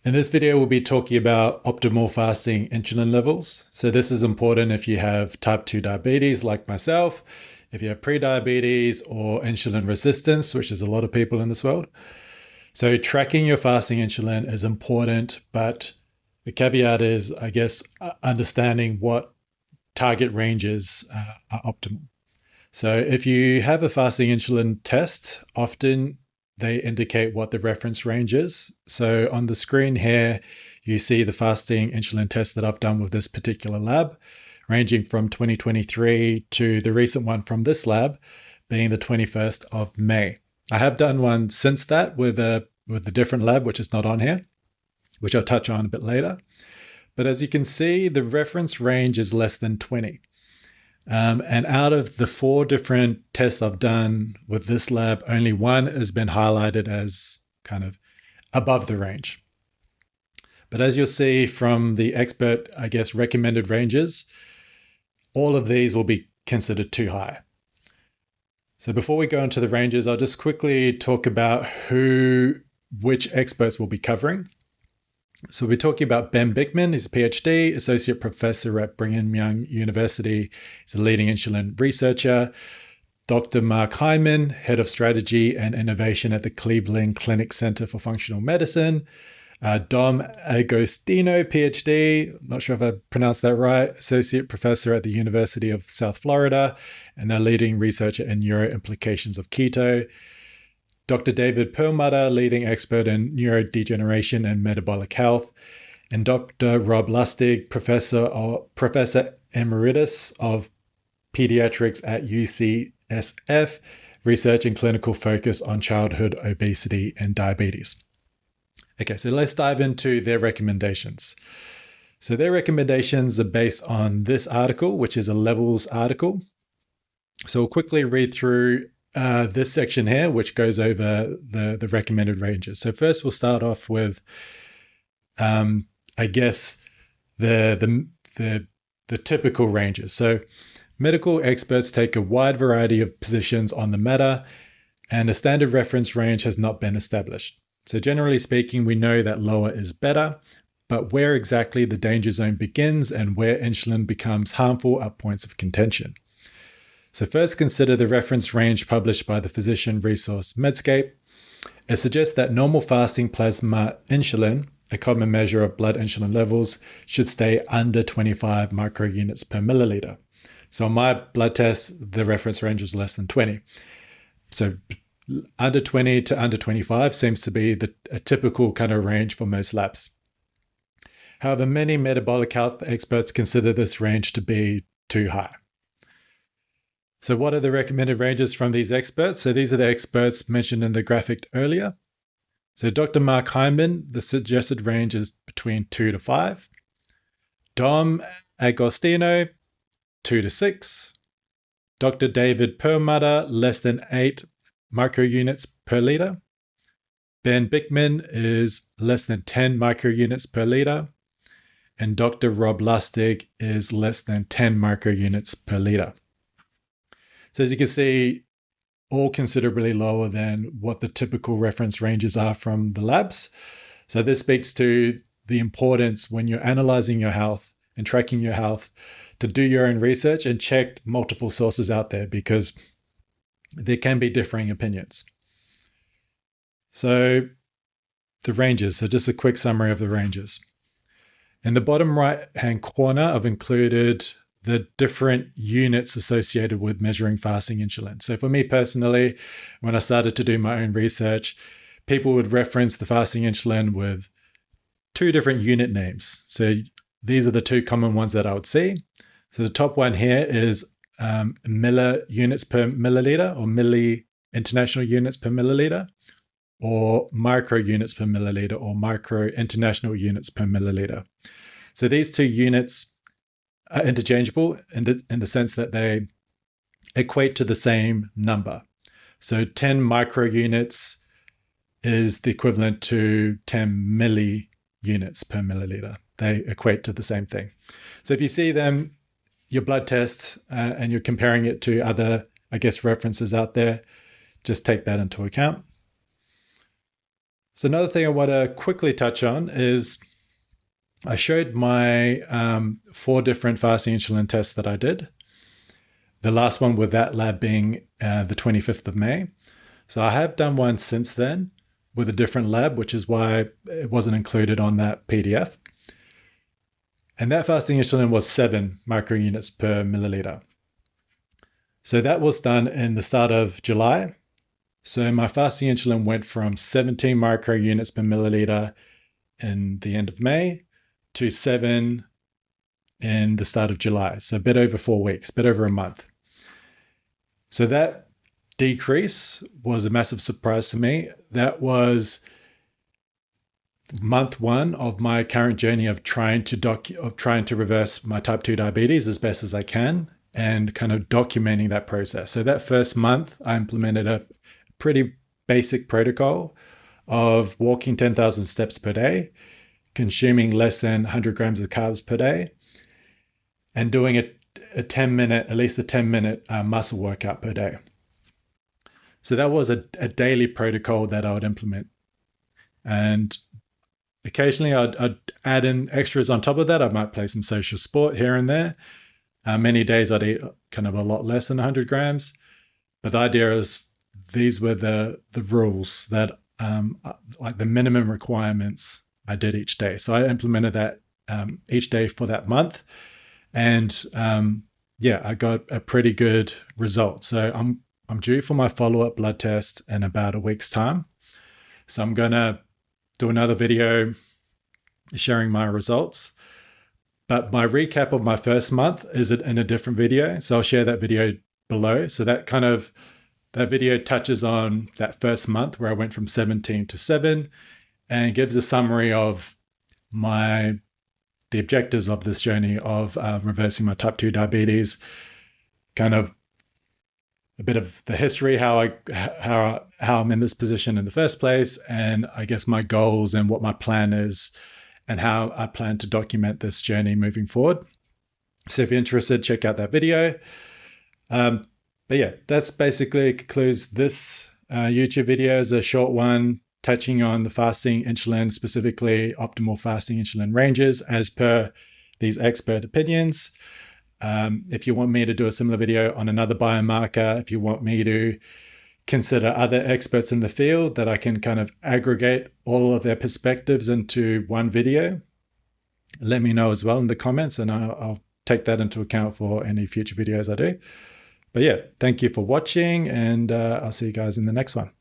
In this video, we'll be talking about optimal fasting insulin levels. So this is important if you have type 2 diabetes like myself, if you have pre-diabetes or insulin resistance, which is a lot of people in this world. So tracking your fasting insulin is important, but the caveat is, I guess, understanding what target ranges are optimal. So if you have a fasting insulin test, often they indicate what the reference range is. So on the screen here, you see the fasting insulin test that I've done with this particular lab, ranging from 2023 to the recent one from this lab being the 21st of May. I have done one since that with a different lab, which is not on here, which I'll touch on a bit later. But as you can see, the reference range is less than 20. And out of the 4 different tests I've done with this lab, only one has been highlighted as kind of above the range. But as you'll see from the expert, I guess, recommended ranges, all of these will be considered too high. So before we go into the ranges, I'll just quickly talk about which experts we'll be covering. So we're talking about Ben Bikman. He's a PhD, associate professor at Brigham Young University. He's a leading insulin researcher. Dr. Mark Hyman, head of strategy and innovation at the Cleveland Clinic Center for Functional Medicine. Dom Agostino, PhD, not sure if I pronounced that right, associate professor at the University of South Florida, and a leading researcher in neuro implications of keto. Dr. David Perlmutter, leading expert in neurodegeneration and metabolic health, and Dr. Rob Lustig, professor emeritus of Pediatrics at UCSF, research and clinical focus on childhood obesity and diabetes. Okay, so let's dive into their recommendations. So their recommendations are based on this article, which is a levels article. So we'll quickly read through this section here, which goes over the recommended ranges. So first, we'll start off with, I guess, the typical ranges. So medical experts take a wide variety of positions on the matter, and a standard reference range has not been established. So generally speaking, we know that lower is better, but where exactly the danger zone begins and where insulin becomes harmful are points of contention. So first, consider the reference range published by the physician resource Medscape. It suggests that normal fasting plasma insulin, a common measure of blood insulin levels, should stay under 25 microunits per milliliter. So on my blood test, the reference range was less than 20. So under 20 to under 25 seems to be a typical kind of range for most labs. However, many metabolic health experts consider this range to be too high. So what are the recommended ranges from these experts? So these are the experts mentioned in the graphic earlier. So Dr. Mark Hyman, the suggested range is between 2 to 5. Dom Agostino, 2 to 6. Dr. David Perlmutter, less than 8 microunits per liter. Ben Bikman is less than 10 microunits per liter. And Dr. Rob Lustig is less than 10 microunits per liter. So as you can see, all considerably lower than what the typical reference ranges are from the labs. So this speaks to the importance when you're analyzing your health and tracking your health to do your own research and check multiple sources out there, because there can be differing opinions. So the ranges, so just a quick summary of the ranges. In the bottom right-hand corner, I've included the different units associated with measuring fasting insulin. So for me personally, when I started to do my own research, people would reference the fasting insulin with 2 different unit names. So these are the 2 common ones that I would see. So the top one here is units per milliliter, or international units per milliliter, or micro units per milliliter, or micro international units per milliliter. So these 2 units are interchangeable in the sense that they equate to the same number. So 10 microunits is the equivalent to 10 milliunits per milliliter. They equate to the same thing. So if you see them, your blood test, and you're comparing it to other, I guess, references out there, just take that into account. So another thing I want to quickly touch on is I showed my 4 different fasting insulin tests that I did. The last one with that lab being the 25th of May. So I have done one since then with a different lab, which is why it wasn't included on that PDF. And that fasting insulin was 7 microunits per milliliter. So that was done in the start of July. So my fasting insulin went from 17 microunits per milliliter in the end of May to 7 in the start of July. So a bit over 4 weeks, a bit over a month. So that decrease was a massive surprise to me. That was month 1 of my current journey of trying to reverse my type 2 diabetes as best as I can and kind of documenting that process. So that first month, I implemented a pretty basic protocol of walking 10,000 steps per day, consuming less than 100 grams of carbs per day, and doing at least a 10-minute muscle workout per day. So that was a daily protocol that I would implement. And occasionally I'd add in extras on top of that. I might play some social sport here and there. Many days I'd eat kind of a lot less than 100 grams. But the idea is these were the rules that like the minimum requirements I did each day. So I implemented that each day for that month. And I got a pretty good result. So I'm due for my follow-up blood test in about a week's time. So I'm going to do another video sharing my results. But my recap of my first month is in a different video. So I'll share that video below. So that video touches on that first month where I went from 17 to 7 and gives a summary of the objectives of this journey of reversing my type 2 diabetes, kind of a bit of the history, how I'm in this position in the first place, and I guess my goals and what my plan is and how I plan to document this journey moving forward. So if you're interested, check out that video. But yeah, that's basically concludes this YouTube video. Is a short one touching on the fasting insulin, specifically optimal fasting insulin ranges as per these expert opinions. If you want me to do a similar video on another biomarker, if you want me to consider other experts in the field that I can kind of aggregate all of their perspectives into one video, let me know as well in the comments, and I'll take that into account for any future videos I do. But yeah, thank you for watching, and I'll see you guys in the next one.